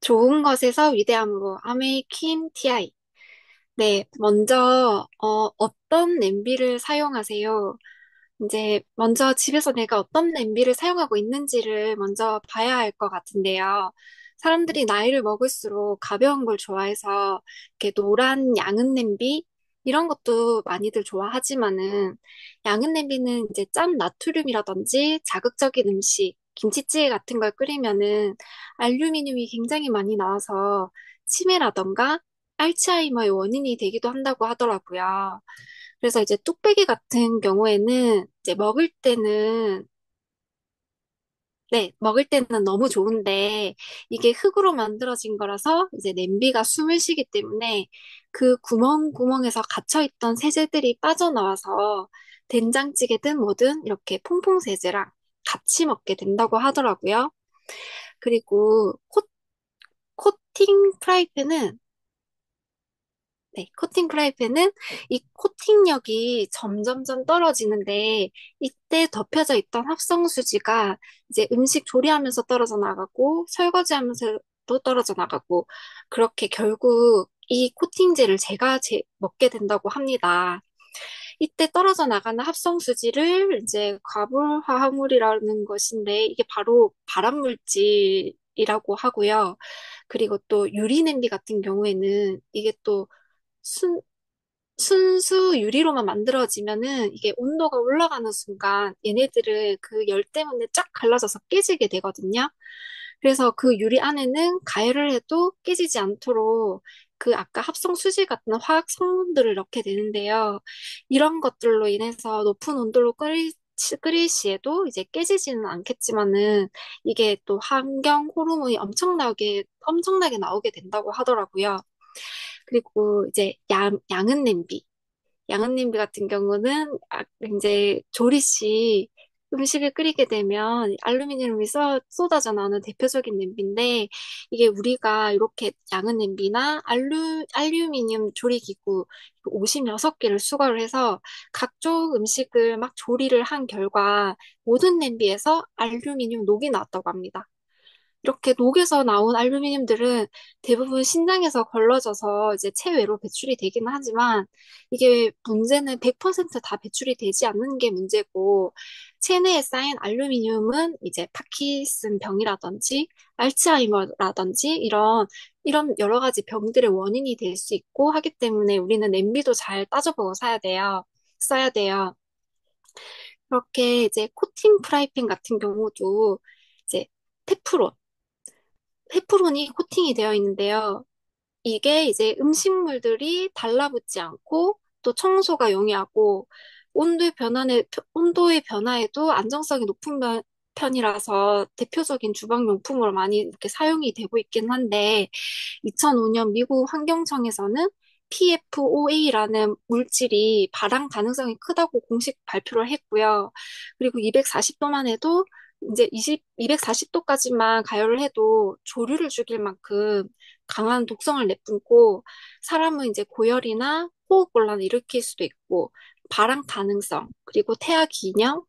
좋은 것에서 위대함으로 아메이킨 TI. 네, 먼저 어떤 냄비를 사용하세요? 이제 먼저 집에서 내가 어떤 냄비를 사용하고 있는지를 먼저 봐야 할 것 같은데요. 사람들이 나이를 먹을수록 가벼운 걸 좋아해서 이렇게 노란 양은 냄비 이런 것도 많이들 좋아하지만은 양은 냄비는 이제 짠 나트륨이라든지 자극적인 음식, 김치찌개 같은 걸 끓이면은 알루미늄이 굉장히 많이 나와서 치매라던가 알츠하이머의 원인이 되기도 한다고 하더라고요. 그래서 이제 뚝배기 같은 경우에는 이제 먹을 때는 너무 좋은데 이게 흙으로 만들어진 거라서 이제 냄비가 숨을 쉬기 때문에 그 구멍구멍에서 갇혀있던 세제들이 빠져나와서 된장찌개든 뭐든 이렇게 퐁퐁세제랑 같이 먹게 된다고 하더라고요. 그리고 코팅 프라이팬은 코팅 프라이팬은 이 코팅력이 점점점 떨어지는데 이때 덮여져 있던 합성수지가 이제 음식 조리하면서 떨어져 나가고 설거지하면서도 떨어져 나가고 그렇게 결국 이 코팅제를 제가 먹게 된다고 합니다. 이때 떨어져 나가는 합성수지를 이제 과불화합물이라는 것인데 이게 바로 발암물질이라고 하고요. 그리고 또 유리 냄비 같은 경우에는 이게 또 순, 순수 유리로만 만들어지면은 이게 온도가 올라가는 순간 얘네들은 그 열 때문에 쫙 갈라져서 깨지게 되거든요. 그래서 그 유리 안에는 가열을 해도 깨지지 않도록 그 아까 합성 수지 같은 화학 성분들을 넣게 되는데요. 이런 것들로 인해서 높은 온도로 끓일 시에도 이제 깨지지는 않겠지만은 이게 또 환경 호르몬이 엄청나게 나오게 된다고 하더라고요. 그리고 이제 양은 냄비. 양은 냄비 같은 경우는 이제 조리 시 음식을 끓이게 되면 알루미늄이 쏟아져 나오는 대표적인 냄비인데 이게 우리가 이렇게 양은 냄비나 알루미늄 조리기구 56개를 수거를 해서 각종 음식을 막 조리를 한 결과 모든 냄비에서 알루미늄 녹이 나왔다고 합니다. 이렇게 녹에서 나온 알루미늄들은 대부분 신장에서 걸러져서 이제 체외로 배출이 되기는 하지만 이게 문제는 100%다 배출이 되지 않는 게 문제고 체내에 쌓인 알루미늄은 이제 파킨슨 병이라든지 알츠하이머라든지 이런 여러 가지 병들의 원인이 될 수 있고 하기 때문에 우리는 냄비도 잘 따져보고 써야 돼요. 그렇게 이제 코팅 프라이팬 같은 경우도 이제 테프론 페프론이 코팅이 되어 있는데요. 이게 이제 음식물들이 달라붙지 않고 또 청소가 용이하고 온도의 변화에도 안정성이 높은 편이라서 대표적인 주방용품으로 많이 이렇게 사용이 되고 있긴 한데 2005년 미국 환경청에서는 PFOA라는 물질이 발암 가능성이 크다고 공식 발표를 했고요. 그리고 240도만 해도 이제 240도까지만 가열을 해도 조류를 죽일 만큼 강한 독성을 내뿜고 사람은 이제 고열이나 호흡곤란을 일으킬 수도 있고 발암 가능성 그리고 태아 기형,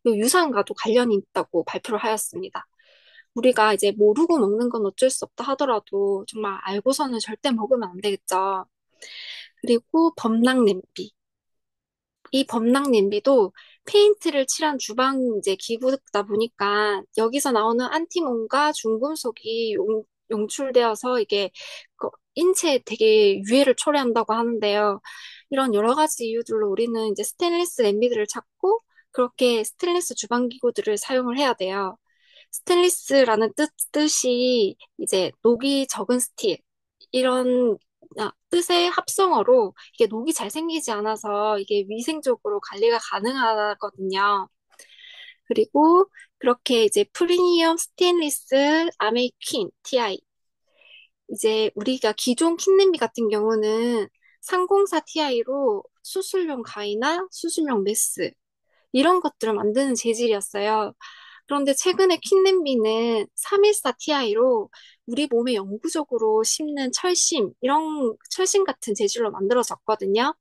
유산과도 관련이 있다고 발표를 하였습니다. 우리가 이제 모르고 먹는 건 어쩔 수 없다 하더라도 정말 알고서는 절대 먹으면 안 되겠죠. 그리고 범랑 냄비. 이 범랑 냄비도 페인트를 칠한 주방 이제 기구다 보니까 여기서 나오는 안티몬과 중금속이 용출되어서 이게 인체에 되게 유해를 초래한다고 하는데요. 이런 여러 가지 이유들로 우리는 이제 스테인리스 냄비들을 찾고 그렇게 스테인리스 주방 기구들을 사용을 해야 돼요. 스테인리스라는 뜻이 이제 녹이 적은 스틸 이런 뜻의 합성어로 이게 녹이 잘 생기지 않아서 이게 위생적으로 관리가 가능하거든요. 그리고 그렇게 이제 프리미엄 스테인리스 아메이퀸 TI 이제 우리가 기존 kit냄비 같은 경우는 304 TI로 수술용 가위나 수술용 메스 이런 것들을 만드는 재질이었어요. 그런데 최근에 kit냄비는 314 TI로 우리 몸에 영구적으로 심는 이런 철심 같은 재질로 만들어졌거든요.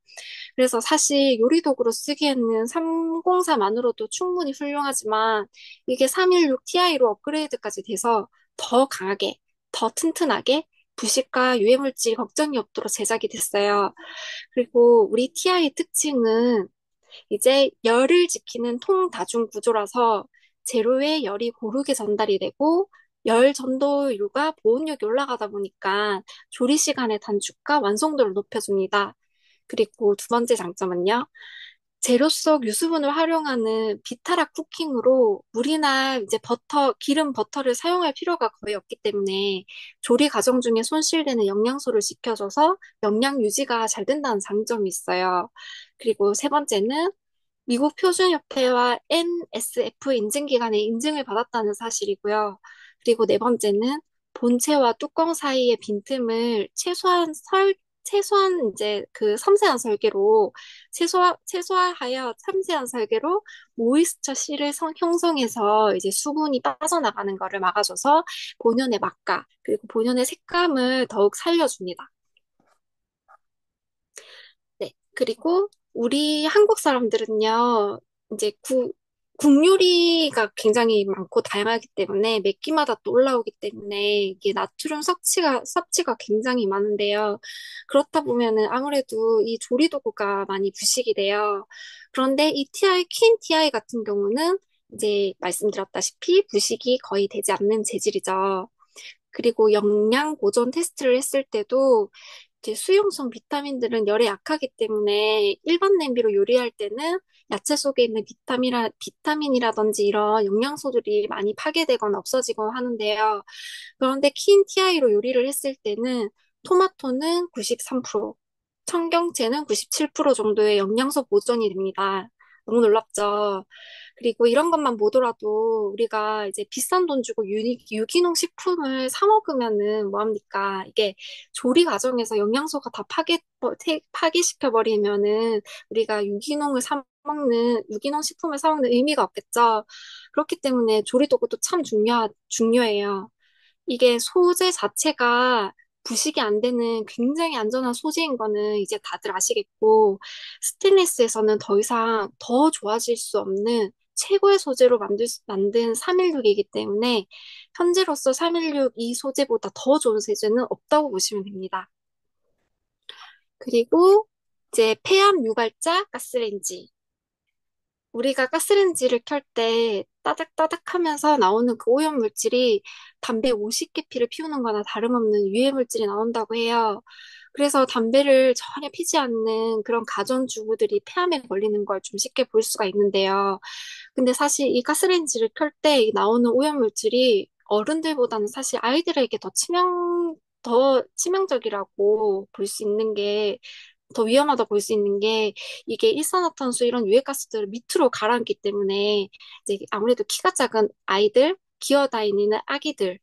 그래서 사실 요리도구로 쓰기에는 304만으로도 충분히 훌륭하지만 이게 316 TI로 업그레이드까지 돼서 더 강하게 더 튼튼하게 부식과 유해물질 걱정이 없도록 제작이 됐어요. 그리고 우리 TI의 특징은 이제 열을 지키는 통다중 구조라서 재료에 열이 고르게 전달이 되고 열 전도율과 보온력이 올라가다 보니까 조리 시간의 단축과 완성도를 높여줍니다. 그리고 두 번째 장점은요. 재료 속 유수분을 활용하는 비타락 쿠킹으로 물이나 이제 기름 버터를 사용할 필요가 거의 없기 때문에 조리 과정 중에 손실되는 영양소를 지켜줘서 영양 유지가 잘 된다는 장점이 있어요. 그리고 세 번째는 미국 표준협회와 NSF 인증기관의 인증을 받았다는 사실이고요. 그리고 네 번째는 본체와 뚜껑 사이의 빈틈을 최소한 이제 그 섬세한 설계로 최소화하여 섬세한 설계로 모이스처 실을 형성해서 이제 수분이 빠져나가는 것을 막아줘서 본연의 맛과 그리고 본연의 색감을 더욱 살려줍니다. 네. 그리고 우리 한국 사람들은요, 이제 국요리가 굉장히 많고 다양하기 때문에 몇 끼마다 또 올라오기 때문에 이게 나트륨 섭취가 굉장히 많은데요. 그렇다 보면은 아무래도 이 조리 도구가 많이 부식이 돼요. 그런데 이 퀸 TI 같은 경우는 이제 말씀드렸다시피 부식이 거의 되지 않는 재질이죠. 그리고 영양 보존 테스트를 했을 때도 이제 수용성 비타민들은 열에 약하기 때문에 일반 냄비로 요리할 때는 야채 속에 있는 비타민이라든지 이런 영양소들이 많이 파괴되거나 없어지거나 하는데요. 그런데 킨 TI로 요리를 했을 때는 토마토는 93%, 청경채는 97% 정도의 영양소 보존이 됩니다. 너무 놀랍죠? 그리고 이런 것만 보더라도 우리가 이제 비싼 돈 주고 유기농 식품을 사 먹으면은 뭐합니까? 이게 조리 과정에서 영양소가 다 파괴시켜 버리면은 우리가 유기농 식품을 사 먹는 의미가 없겠죠. 그렇기 때문에 조리 도구도 참 중요해요. 이게 소재 자체가 부식이 안 되는 굉장히 안전한 소재인 거는 이제 다들 아시겠고, 스테인리스에서는 더 이상 더 좋아질 수 없는 최고의 소재로 만든 316이기 때문에 현재로서 316 이 소재보다 더 좋은 소재는 없다고 보시면 됩니다. 그리고 이제 폐암 유발자 가스레인지. 우리가 가스레인지를 켤 때 따닥따닥 하면서 나오는 그 오염 물질이 담배 50개 피를 피우는 거나 다름없는 유해 물질이 나온다고 해요. 그래서 담배를 전혀 피지 않는 그런 가전주부들이 폐암에 걸리는 걸 좀 쉽게 볼 수가 있는데요. 근데 사실 이 가스레인지를 켤 때 나오는 오염 물질이 어른들보다는 사실 아이들에게 더 치명적이라고 볼 수 있는 게 더 위험하다 볼 수 있는 게 이게 일산화탄소 이런 유해가스들을 밑으로 가라앉기 때문에 이제 아무래도 키가 작은 아이들, 기어다니는 아기들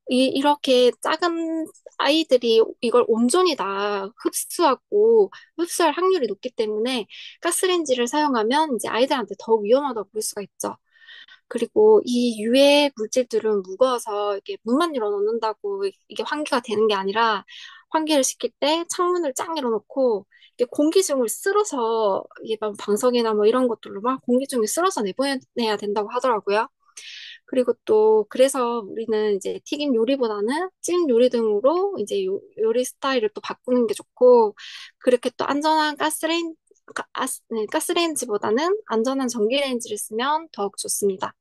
이렇게 작은 아이들이 이걸 온전히 다 흡수할 확률이 높기 때문에 가스레인지를 사용하면 이제 아이들한테 더 위험하다고 볼 수가 있죠. 그리고 이 유해 물질들은 무거워서 이게 문만 열어놓는다고 이게 환기가 되는 게 아니라 환기를 시킬 때 창문을 쫙 열어놓고 이게 공기중을 쓸어서 이게 막 방석이나 뭐 이런 것들로 막 공기중을 쓸어서 내보내야 된다고 하더라고요. 그리고 또 그래서 우리는 이제 튀김 요리보다는 찜 요리 등으로 이제 요리 스타일을 또 바꾸는 게 좋고 그렇게 또 안전한 가스레인지보다는 안전한 전기레인지를 쓰면 더욱 좋습니다.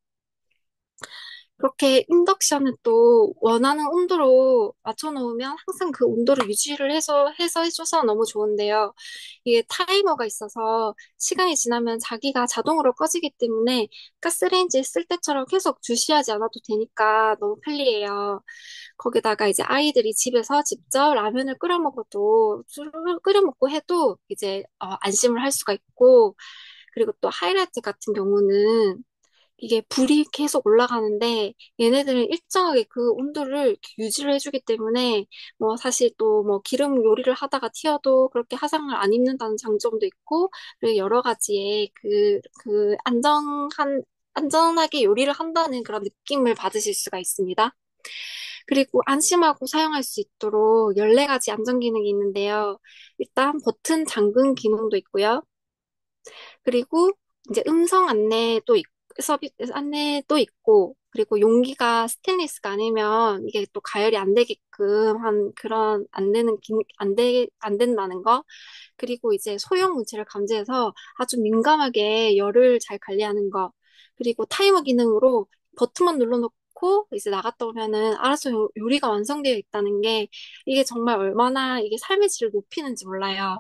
그렇게 인덕션은 또 원하는 온도로 맞춰놓으면 항상 그 온도를 유지를 해서 해줘서 너무 좋은데요. 이게 타이머가 있어서 시간이 지나면 자기가 자동으로 꺼지기 때문에 가스레인지 쓸 때처럼 계속 주시하지 않아도 되니까 너무 편리해요. 거기다가 이제 아이들이 집에서 직접 라면을 끓여 먹고 해도 이제 안심을 할 수가 있고 그리고 또 하이라이트 같은 경우는 이게 불이 계속 올라가는데 얘네들은 일정하게 그 온도를 유지를 해주기 때문에 뭐 사실 또 뭐 기름 요리를 하다가 튀어도 그렇게 화상을 안 입는다는 장점도 있고 그리고 여러 가지의 안전하게 요리를 한다는 그런 느낌을 받으실 수가 있습니다. 그리고 안심하고 사용할 수 있도록 14가지 안전 기능이 있는데요. 일단 버튼 잠금 기능도 있고요. 그리고 이제 음성 안내도 있고, 그리고 용기가 스테인리스가 아니면 이게 또 가열이 안 되게끔 한 그런 안 된다는 거. 그리고 이제 소형 물질을 감지해서 아주 민감하게 열을 잘 관리하는 거. 그리고 타이머 기능으로 버튼만 눌러놓고 이제 나갔다 오면은 알아서 요리가 완성되어 있다는 게 이게 정말 얼마나 이게 삶의 질을 높이는지 몰라요.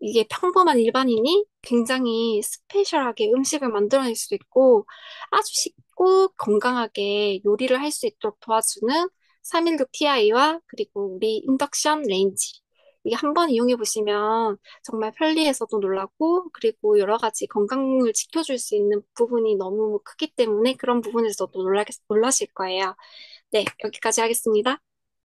이게 평범한 일반인이 굉장히 스페셜하게 음식을 만들어낼 수 있고 아주 쉽고 건강하게 요리를 할 수 있도록 도와주는 316 TI와 그리고 우리 인덕션 레인지. 이게 한번 이용해 보시면 정말 편리해서도 놀라고 그리고 여러 가지 건강을 지켜줄 수 있는 부분이 너무 크기 때문에 그런 부분에서도 놀라실 거예요. 네, 여기까지 하겠습니다.